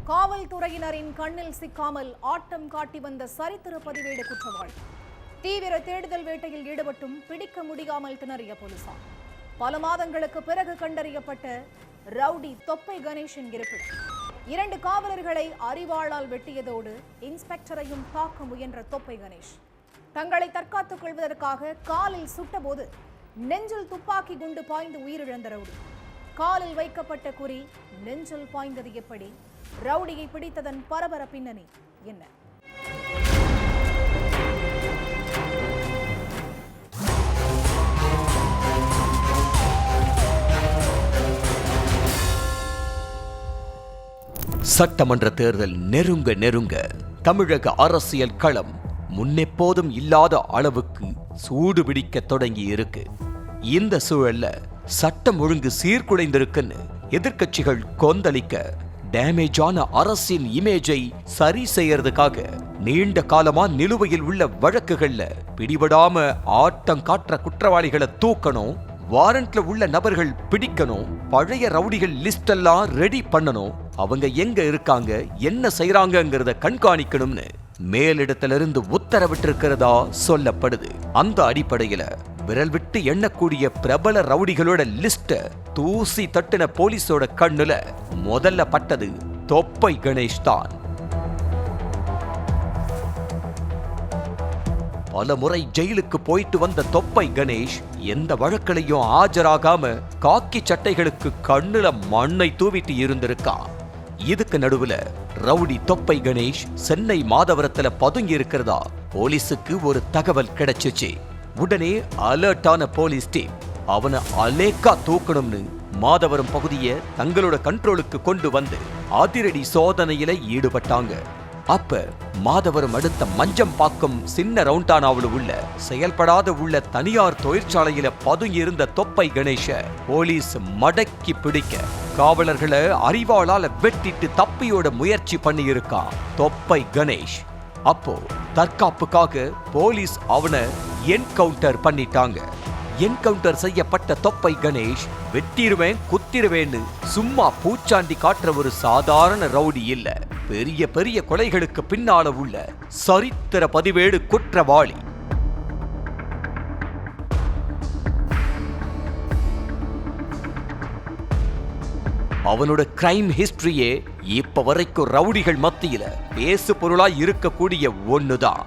காவல்துறையினரின் கண்ணில் சிக்காமல் ஆட்டம் காட்டி வந்த சரித்திர பதிவேடு குற்றவாளி. தீவிர தேடுதல் வேட்டையில் ஈடுபட்டும் பிடிக்க முடியாமல் திணறிய போலீசார். பல மாதங்களுக்கு பிறகு கண்டறியப்பட்ட ரவுடி தொப்பை கணேஷின் இருப்பிடம். 2 காவலர்களை அரிவாளால் வெட்டியதோடு இன்ஸ்பெக்டரையும் தாக்க முயன்ற தொப்பை கணேஷ் தங்களை தற்காத்துக் கொள்வதற்காக காலில் சுட்டபோது நெஞ்சில் துப்பாக்கி குண்டு பாய்ந்து உயிரிழந்த ரவுடி. காலில் வைக்கப்பட்ட குறி நெஞ்சில் பாய்ந்தது எப்படி? ரவுடியை பிடித்ததன் பரபர பின்னணி என்ன? சட்டமன்ற தேர்தல் நெருங்க தமிழக அரசியல் களம் முன்னெப்போதும் இல்லாத அளவுக்கு சூடு பிடிக்க தொடங்கி இருக்கு. இந்த சூழல்ல சட்டம் ஒழுங்கு சீர்குலைந்திருக்குன்னு எதிர்க்கட்சிகள் கொந்தளிக்க, டேமேஜான அரசின் இமேஜை சரி செய்யறதுக்காக நீண்ட காலமா நிலுவையில் உள்ள வழக்குகள்ல பிடிபடாம ஆட்டம் காட்டுற குற்றவாளிகளை தூக்கணும், வாரண்ட்ல உள்ள நபர்கள் பிடிக்கணும், பழைய ரவுடிகள் லிஸ்ட் எல்லாம் ரெடி பண்ணணும், அவங்க எங்க இருக்காங்க என்ன செய்யறாங்கிறத கண்காணிக்கணும்னு மேலிடத்திலிருந்து உத்தரவிட்டிருக்கிறதா சொல்லப்படுது. அந்த அடிப்படையில விரல் விட்டு எண்ணக்கூடிய பிரபல ரவுடிகளோட லிஸ்ட தூசி தட்டின போலீஸோட கண்ணுல முதல்ல பட்டது தொப்பை கணேஷ் தான். பல முறை ஜெயிலுக்கு போயிட்டு வந்த தொப்பை கணேஷ் எந்த வழக்கிலையும் ஆஜராகாம காக்கி சட்டைகளுக்கு கண்ணுல மண்ணை தூவிட்டு இருந்திருக்கா. இதுக்கு நடுவுல ரவுடி தொப்பை கணேஷ் சென்னை மாதவரத்துல பதுங்கி இருக்கிறதா போலீஸுக்கு ஒரு தகவல் கிடைச்சிச்சு. உடனே அலர்ட்டான போலீஸ் டீம் அவனை அலேக்கா தூக்கணும்னு மாதவரம் பகுதியை தங்களோட கண்ட்ரோலுக்கு கொண்டு வந்து அதிரடி சோதனையில ஈடுபட்டாங்க. அப்ப மாதவரம் அடுத்த மஞ்சம்பாக்கம் சின்ன ரவுண்டானாவில் உள்ள செயல்படாத உள்ள தனியார் தொழிற்சாலையில பதுங்கி இருந்த தொப்பை கணேஷ போலீஸ் மடக்கி பிடிக்க காவலர்களை அரிவாளால வெட்டிட்டு தப்பியோட முயற்சி பண்ணி இருக்கான் தொப்பை கணேஷ். அப்போ தற்காப்புக்காக போலீஸ் அவனை என்கவுண்டர் பண்ணிட்டாங்க. என்கவுண்டர் செய்யப்பட்ட தொப்பை கணேஷ் வெட்டிருவேன் குத்திருவேன்னு சும்மா பூச்சாண்டி காட்டுற ஒரு சாதாரண ரவுடி இல்ல, பெரிய பெரிய கொலைகளுக்கு பின்னால உள்ள சரித்திர பதிவேடு குற்றவாளி. அவனோட கிரைம் ஹிஸ்டரியே இப்ப வரைக்கும் ரவுடிகள் மத்தியில பேசு பொருளாய் இருக்கக்கூடிய ஒண்ணுதான்.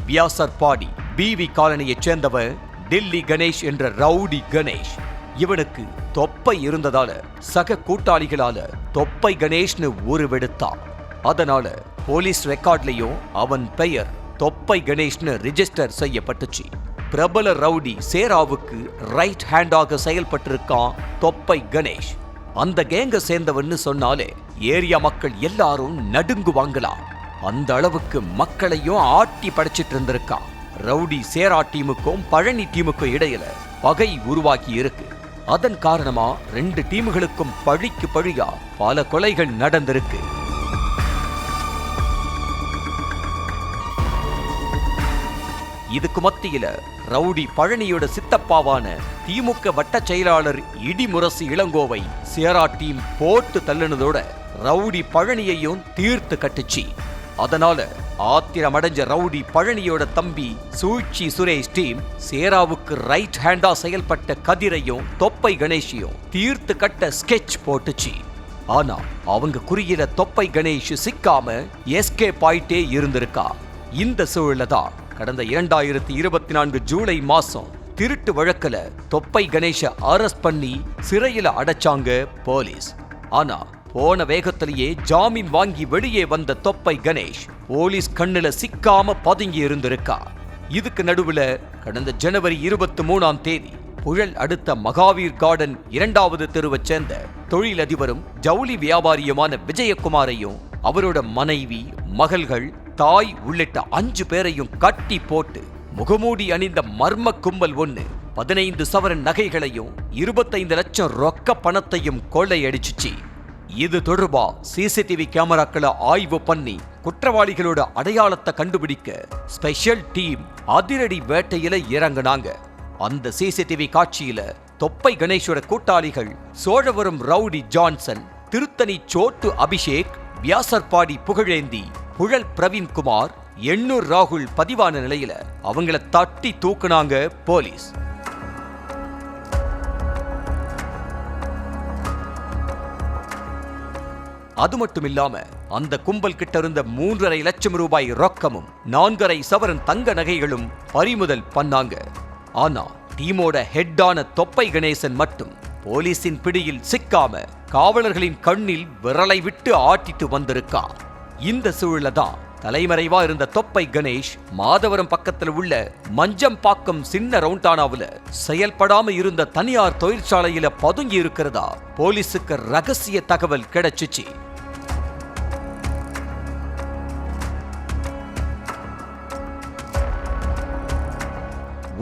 வியாசர்பாடி பிவி காலனியைச் சேர்ந்தவன் டெல்லி கணேஷ் என்ற ரவுடி கணேஷ். இவனுக்கு தொப்பை இருந்ததால சக கூட்டாளிகளால தொப்பை கணேஷ்னு உருவெடுத்தான். அதனால போலீஸ் ரெக்கார்ட்லயும் அவன் பெயர் தொப்பை கணேஷ்னு ரிஜிஸ்டர் செய்யப்பட்டுச்சு. பிரபல ரவுடி சேராவுக்கு ரைட் ஹேண்டாக செயல்பட்டிருக்கான் தொப்பை கணேஷ். அந்த கேங்க சேர்ந்தவன்னு சொன்னாலே ஏரியா மக்கள் எல்லாரும் நடுங்குவாங்களாம். அந்த அளவுக்கு மக்களையும் ஆட்டி படைச்சிட்டு இருந்திருக்கான். ரவுடி சேரா டீமுக்கும் பழனி டீமுக்கும் இடையில பகை உருவாக்கி இருக்கு. அதன் காரணமா 2 டீமுகளுக்கும் பழிக்கு பழியா பல கொலைகள் நடந்திருக்கு. இதுக்கு மத்தியில ரவுடி பழனியோட சித்தப்பாவான திமுக வட்ட செயலாளர் இடிமுரசு இளங்கோவை சேரா டீம் போட்டு தள்ளினதோட ரவுடி பழனியையும் தீர்த்து கட்டுச்சு. அதனால ஆத்திரமடைஞ்ச ரவுடி பழனியோட தம்பி சூழ்ச்சி சுரேஷ் டீம் சேராவுக்கு ரைட் ஹேண்டா செயல்பட்ட கதிரையும் தொப்பை கணேஷையும் தீர்த்து கட்ட ஸ்கெட்ச் போட்டுச்சு. ஆனா அவங்க குறியில தொப்பை கணேஷ் சிக்காம எஸ்கேப் ஆயிட்டே இருந்திருக்கா. இந்த சூழல தான் கடந்த 2024 ஜூலை மாசம் திருட்டு வழக்குல தொப்பை கணேஷ அரெஸ்ட் பண்ணி சிறையில அடைச்சாங்க போலீஸ். ஆனா போன வேகத்திலேயே ஜாமீன் வாங்கி வெளியே வந்த தொப்பை கணேஷ் போலீஸ் கண்ணுல சிக்காம பதுங்கி இருந்திருக்கா. இதுக்கு நடுவுல கடந்த ஜனவரி 23ஆம் தேதி புழல் அடுத்த மகாவீர் கார்டன் 2வது தெருவை சேர்ந்த தொழிலதிபரும் ஜவுளி வியாபாரியுமான விஜயகுமாரையும் அவரோட மனைவி, மகள்கள், தாய் உள்ளிட்ட 5 பேரையும் கட்டி போட்டு முகமூடி அணிந்த மர்ம கும்பல் ஒண்ணு 15 சவரன் நகைகளையும் 25 லட்சம் ரொக்க பணத்தையும் கொள்ளையடிச்சுச்சு. இது தொடர்பா சிசிடிவி கேமராக்களை ஆய்வு பண்ணி குற்றவாளிகளோட அடையாளத்தை கண்டுபிடிக்க ஸ்பெஷல் டீம் அதிரடி வேட்டையில இறங்குனாங்க. அந்த சிசிடிவி காட்சியில தொப்பை கணேஷோட கூட்டாளிகள் சோழவரம் ரவுடி ஜான்சன், திருத்தணி சோட்டு அபிஷேக், வியாசர்பாடி புகழேந்தி, புழல் பிரவீன்குமார், எண்ணூர் ராகுல் பதிவான நிலையில அவங்கள தட்டி தூக்குனாங்க போலீஸ். அது மட்டும் இல்லாம அந்த கும்பல் கிட்ட இருந்த 3.5 லட்சம் ரூபாய் ரொக்கமும் 4.5 சவரன் தங்க நகைகளும் பறிமுதல் பண்ணாங்க. ஆனா டீமோட ஹெட்டான தொப்பை கணேசன் மட்டும் போலீசின் பிடியில் சிக்காம காவலர்களின் கண்ணில் விரலை விட்டு ஆட்டிட்டு வந்திருக்கா. இந்த சூழல தான் தலைமறைவா இருந்த தொப்பை கணேஷ் மாதவரம் பக்கத்துல உள்ள மஞ்சம்பாக்கம் சின்ன ரவுண்டானாவுல செயல்படாம இருந்த தனியார் தொழிற்சாலையில பதுங்கி இருக்கிறதா போலீசுக்கு ரகசிய தகவல் கிடைச்சிச்சு.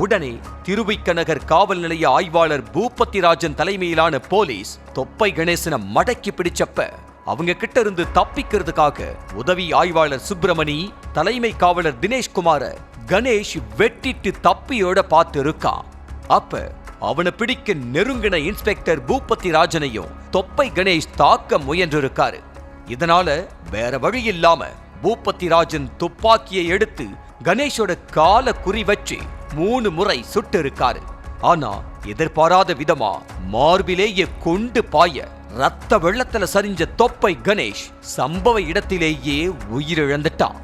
உடனே திருவிக்க நகர் காவல் நிலைய ஆய்வாளர் பூபதிராஜன் தலைமையிலான போலீஸ் தொப்பை கணேசனை மடக்கி பிடிச்சப்ப அவங்க கிட்ட இருந்து தப்பிக்கிறதுக்காக உதவி ஆய்வாளர் சுப்பிரமணி, தலைமை காவலர் தினேஷ்குமார கணேஷ் வெட்டிட்டு தப்பியோட பார்த்து இருக்கான். அப்ப அவனை பிடிக்க நெருங்கின இன்ஸ்பெக்டர் பூபதிராஜனையும் தொப்பை கணேஷ் தாக்க முயன்றிருக்காரு. இதனால வேற வழி இல்லாம பூபதிராஜன் துப்பாக்கியை எடுத்து கணேஷோட கால குறி வச்சு 3 முறை சுட்டு இருக்காரு. ஆனா எதிர்பாராத விதமா மார்பிலேயே கொண்டு பாய ரத்த வெள்ளத்துல சரிஞ்ச தொப்பை கணேஷ் சம்பவ இடத்திலேயே உயிரிழந்துட்டான்.